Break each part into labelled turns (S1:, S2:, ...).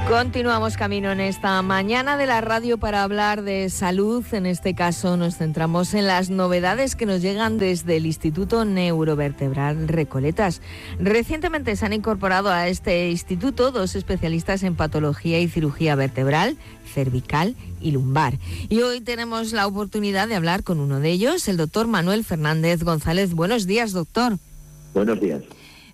S1: Continuamos camino en esta mañana de la radio para hablar de salud. En este caso nos centramos en las novedades que nos llegan desde el Instituto Neurovertebral Recoletas. Recientemente se han incorporado a este instituto 2 especialistas en patología y cirugía vertebral, cervical y lumbar. Y hoy tenemos la oportunidad de hablar con uno de ellos, el doctor Manuel Fernández González. Buenos días, doctor.
S2: Buenos días.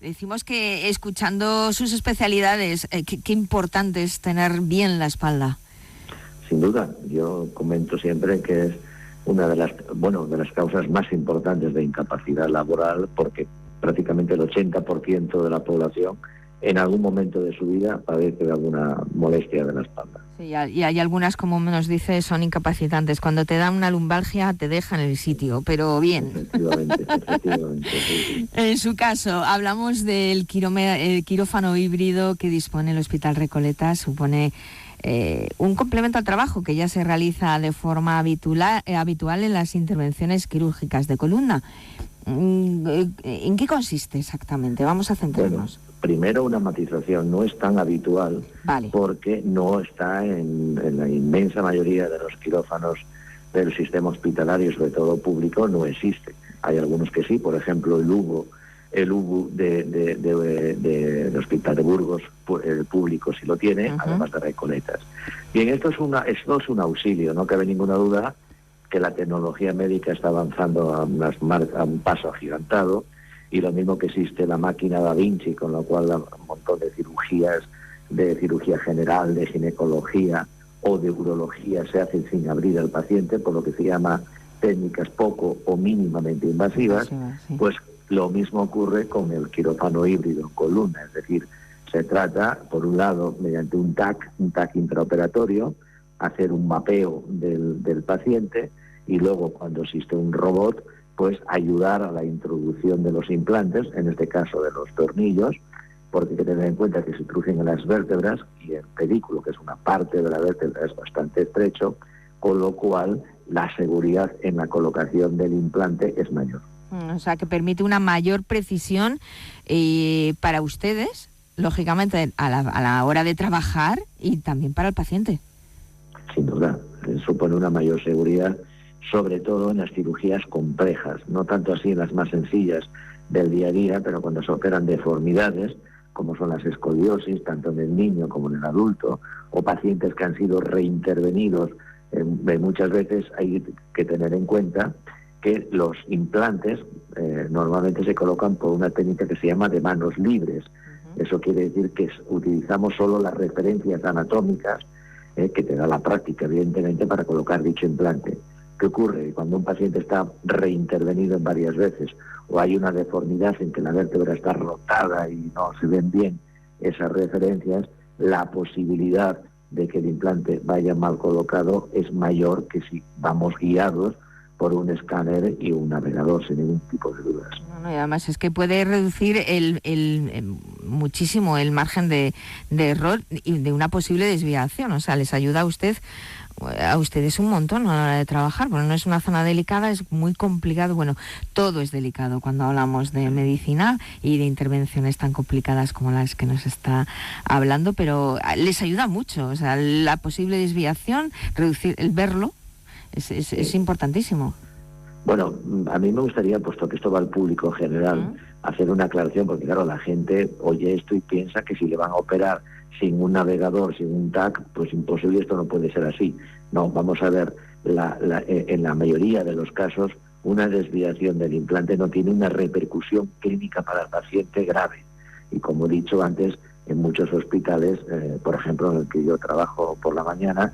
S1: Decimos que escuchando sus especialidades, qué importante es tener bien la espalda.
S2: Sin duda, yo comento siempre que es una de las causas más importantes de incapacidad laboral, porque prácticamente el 80% de la población en algún momento de su vida padece de alguna molestia de la espalda.
S1: Sí, y hay algunas, como nos dice, son incapacitantes. Cuando te dan una lumbalgia te dejan en el sitio, pero bien.
S2: Efectivamente. Sí.
S1: En su caso, hablamos del quirófano híbrido que dispone el Hospital Recoletas. Supone un complemento al trabajo que ya se realiza de forma habitual en las intervenciones quirúrgicas de columna. ¿En qué consiste exactamente? Vamos a centrarnos.
S2: Bueno, primero, una matización. No es tan habitual, vale, porque no está en la inmensa mayoría de los quirófanos del sistema hospitalario, sobre todo público, no existe. Hay algunos que sí, por ejemplo el UBU del Hospital de Burgos, el público sí lo tiene, además de Recoletas. Bien, esto es un auxilio, no cabe ninguna duda que la tecnología médica está avanzando a un paso agigantado, y lo mismo que existe la máquina Da Vinci, con lo cual un montón de cirugía general, de ginecología o de urología se hacen sin abrir al paciente, por lo que se llama técnicas poco o mínimamente invasivas. Sí. Pues lo mismo ocurre con el quirófano híbrido en columna, es decir, se trata, por un lado, mediante un TAC intraoperatorio, hacer un mapeo del paciente, y luego, cuando existe un robot, pues ayudar a la introducción de los implantes, en este caso de los tornillos, porque hay que tener en cuenta que se introducen en las vértebras, y el pedículo, que es una parte de la vértebra, es bastante estrecho, con lo cual la seguridad en la colocación del implante es mayor.
S1: O sea, que permite una mayor precisión para ustedes, lógicamente, a la hora de trabajar, y también para el paciente.
S2: Sin duda, supone una mayor seguridad, sobre todo en las cirugías complejas, no tanto así en las más sencillas del día a día, pero cuando se operan deformidades, como son las escoliosis, tanto en el niño como en el adulto, o pacientes que han sido reintervenidos, muchas veces hay que tener en cuenta que los implantes normalmente se colocan por una técnica que se llama de manos libres. Eso quiere decir que utilizamos solo las referencias anatómicas que te da la práctica, evidentemente, para colocar dicho implante. ¿Qué ocurre? Cuando un paciente está reintervenido en varias veces, o hay una deformidad en que la vértebra está rotada y no se ven bien esas referencias, la posibilidad de que el implante vaya mal colocado es mayor que si vamos guiados por un escáner y un navegador, sin ningún tipo de dudas.
S1: Bueno, y además es que puede reducir muchísimo el margen de error y de una posible desviación. O sea, les ayuda a ustedes un montón a la hora de trabajar, porque no es una zona delicada, es muy complicado. Bueno, todo es delicado cuando hablamos de medicina y de intervenciones tan complicadas como las que nos está hablando, pero les ayuda mucho. O sea, la posible desviación, reducir el verlo, es importantísimo.
S2: Bueno, a mí me gustaría, puesto que esto va al público general, hacer una aclaración, porque claro, la gente oye esto y piensa que si le van a operar sin un navegador, sin un TAC, pues imposible, esto no puede ser así. No, vamos a ver, en la mayoría de los casos, una desviación del implante no tiene una repercusión clínica para el paciente grave. Y como he dicho antes, en muchos hospitales, por ejemplo, en el que yo trabajo por la mañana,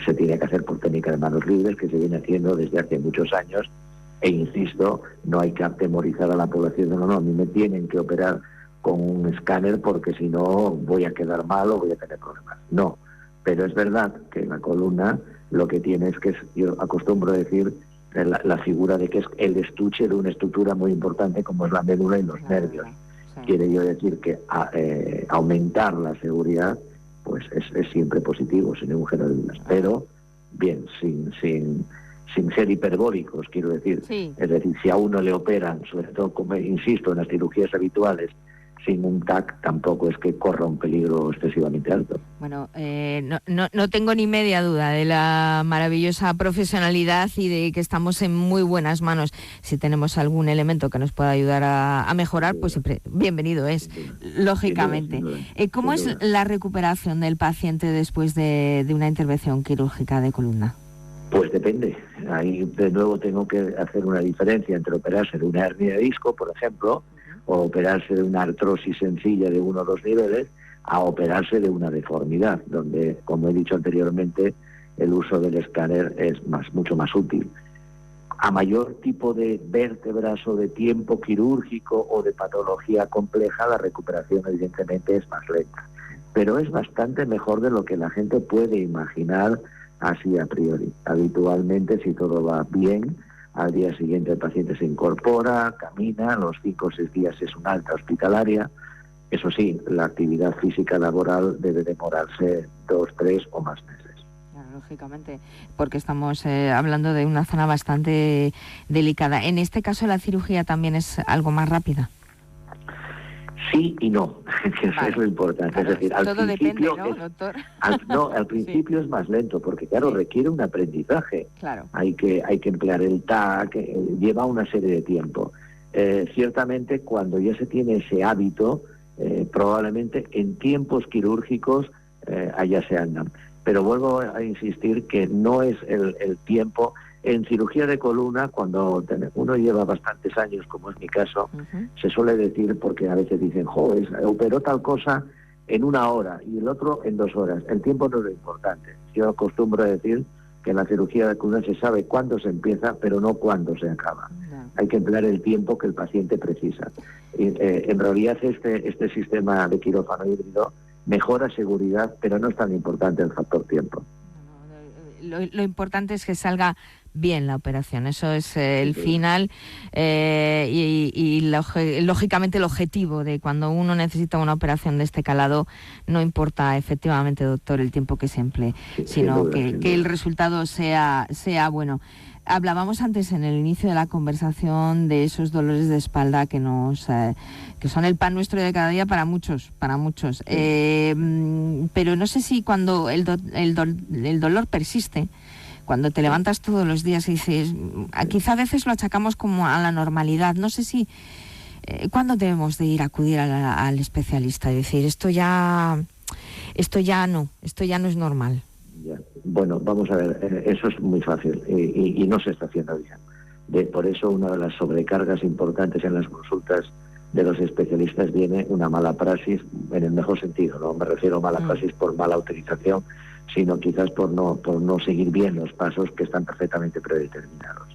S2: se tiene que hacer por técnica de manos libres, que se viene haciendo desde hace muchos años, e insisto, no hay que atemorizar a la población, no, a mí me tienen que operar con un escáner porque si no voy a quedar mal o voy a tener problemas. No, pero es verdad que en la columna lo que tiene es que yo acostumbro a decir la figura de que es el estuche de una estructura muy importante como es la médula y los nervios. Quiere yo decir que aumentar la seguridad pues es siempre positivo, sin ningún género de dudas. Pero, bien, sin ser hiperbólicos, quiero decir. Sí. Es decir, si a uno le operan, sobre todo, como insisto, en las cirugías habituales, sin un TAC tampoco es que corra un peligro excesivamente alto.
S1: Bueno, no tengo ni media duda de la maravillosa profesionalidad y de que estamos en muy buenas manos. Si tenemos algún elemento que nos pueda ayudar a mejorar, pues siempre bienvenido es, lógicamente. ¿Cómo es la recuperación del paciente después de una intervención quirúrgica de columna?
S2: Pues depende. Ahí de nuevo tengo que hacer una diferencia entre operarse de una hernia de disco, por ejemplo, o operarse de una artrosis sencilla de 1 o 2 niveles, a operarse de una deformidad, donde, como he dicho anteriormente, el uso del escáner es mucho más útil. A mayor tipo de vértebras o de tiempo quirúrgico o de patología compleja, la recuperación evidentemente es más lenta. Pero es bastante mejor de lo que la gente puede imaginar así a priori. Habitualmente, si todo va bien, al día siguiente el paciente se incorpora, camina, a los 5 o 6 días es una alta hospitalaria. Eso sí, la actividad física laboral debe demorarse 2, 3 o más meses.
S1: Claro, lógicamente, porque estamos hablando de una zona bastante delicada. En este caso, ¿la cirugía también es algo más rápida?
S2: Sí y no, que eso es lo importante.
S1: Claro,
S2: es decir, al
S1: todo
S2: principio
S1: depende, ¿no, doctor?
S2: Al principio sí. Es más lento, porque claro, requiere un aprendizaje.
S1: Claro. Hay
S2: que emplear el TAC, lleva una serie de tiempo. Ciertamente, cuando ya se tiene ese hábito, probablemente en tiempos quirúrgicos allá se andan. Pero vuelvo a insistir que no es el tiempo. En cirugía de columna, cuando uno lleva bastantes años, como es mi caso, se suele decir, porque a veces dicen, operó tal cosa en 1 hora y el otro en 2 horas. El tiempo no es lo importante. Yo acostumbro a decir que en la cirugía de columna se sabe cuándo se empieza, pero no cuándo se acaba. No. Hay que emplear el tiempo que el paciente precisa. En realidad este sistema de quirófano híbrido mejora seguridad, pero no es tan importante el factor tiempo.
S1: Lo importante es que salga bien la operación, eso es el final y lógicamente el objetivo de cuando uno necesita una operación de este calado. No importa efectivamente, doctor, el tiempo que se emplee, sino que el resultado sea bueno. Hablábamos antes en el inicio de la conversación de esos dolores de espalda que son el pan nuestro de cada día para muchos. Pero no sé si cuando el dolor persiste, cuando te levantas todos los días y dices, quizá a veces lo achacamos como a la normalidad. No sé si ¿cuándo debemos de acudir al especialista y decir esto ya no es normal?
S2: Bueno, vamos a ver, eso es muy fácil y no se está haciendo bien. Por eso una de las sobrecargas importantes en las consultas de los especialistas viene una mala praxis, en el mejor sentido, no me refiero a mala praxis por mala utilización, sino quizás por no seguir bien los pasos que están perfectamente predeterminados.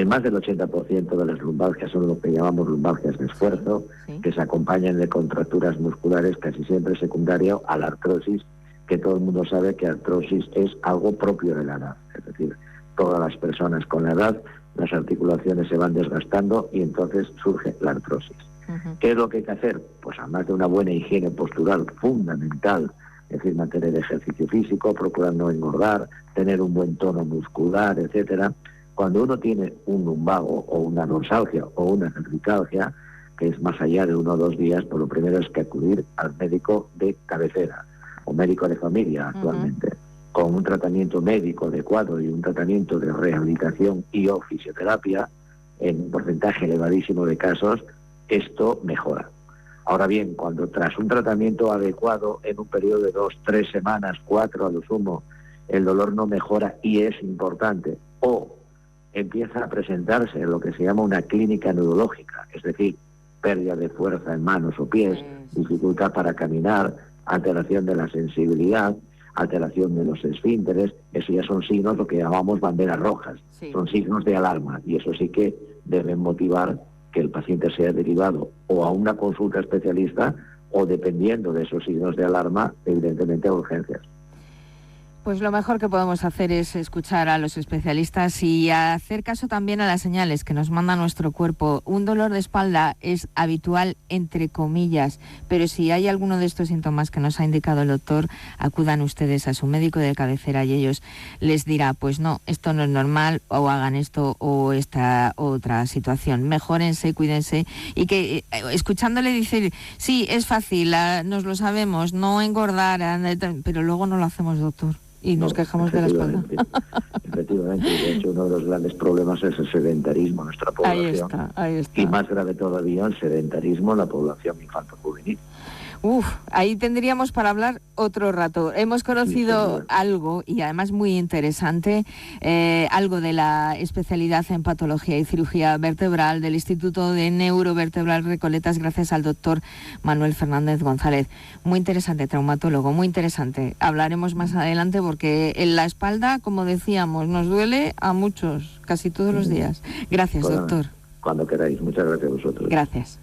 S2: Más del 80% de las lumbalgias son lo que llamamos lumbalgias de esfuerzo, que se acompañan de contracturas musculares, casi siempre secundario a la artrosis, que todo el mundo sabe que artrosis es algo propio de la edad. Es decir, todas las personas con la edad, las articulaciones se van desgastando y entonces surge la artrosis. ¿Qué es lo que hay que hacer? Pues además de una buena higiene postural fundamental, es decir, mantener ejercicio físico, procurar no engordar, tener un buen tono muscular, etcétera. Cuando uno tiene un lumbago o una dorsalgia o una cervicalgia, que es más allá de 1 o 2 días, pues lo primero es que acudir al médico de cabecera o médico de familia actualmente, con un tratamiento médico adecuado y un tratamiento de rehabilitación y o fisioterapia, en un porcentaje elevadísimo de casos, esto mejora. Ahora bien, cuando tras un tratamiento adecuado en un periodo de 2, 3 semanas, 4 a lo sumo, el dolor no mejora y es importante, o empieza a presentarse lo que se llama una clínica neurológica, es decir, pérdida de fuerza en manos o pies, dificultad para caminar, alteración de la sensibilidad, alteración de los esfínteres, eso ya son signos, lo que llamamos banderas rojas, son signos de alarma, y eso sí que deben motivar que el paciente sea derivado o a una consulta especialista o, dependiendo de esos signos de alarma, evidentemente a urgencias.
S1: Pues lo mejor que podemos hacer es escuchar a los especialistas y hacer caso también a las señales que nos manda nuestro cuerpo. Un dolor de espalda es habitual, entre comillas, pero si hay alguno de estos síntomas que nos ha indicado el doctor, acudan ustedes a su médico de cabecera y ellos les dirá, pues no, esto no es normal, o hagan esto o esta otra situación. Mejórense, cuídense, y que escuchándole decir, sí, es fácil, nos lo sabemos, no engordar, pero luego no lo hacemos, doctor. Y nos quejamos de la espalda.
S2: Efectivamente, de hecho uno de los grandes problemas es el sedentarismo en nuestra población.
S1: Ahí está.
S2: Y más grave todavía el sedentarismo en la población infanto-juvenil.
S1: Ahí tendríamos para hablar otro rato. Hemos conocido algo, y además muy interesante, algo de la especialidad en patología y cirugía vertebral del Instituto de Neurovertebral Recoletas, gracias al doctor Manuel Fernández González. Muy interesante, traumatólogo, muy interesante. Hablaremos más adelante porque en la espalda, como decíamos, nos duele a muchos, casi todos los días. Gracias, doctor.
S2: Cuando queráis. Muchas gracias a vosotros.
S1: Gracias.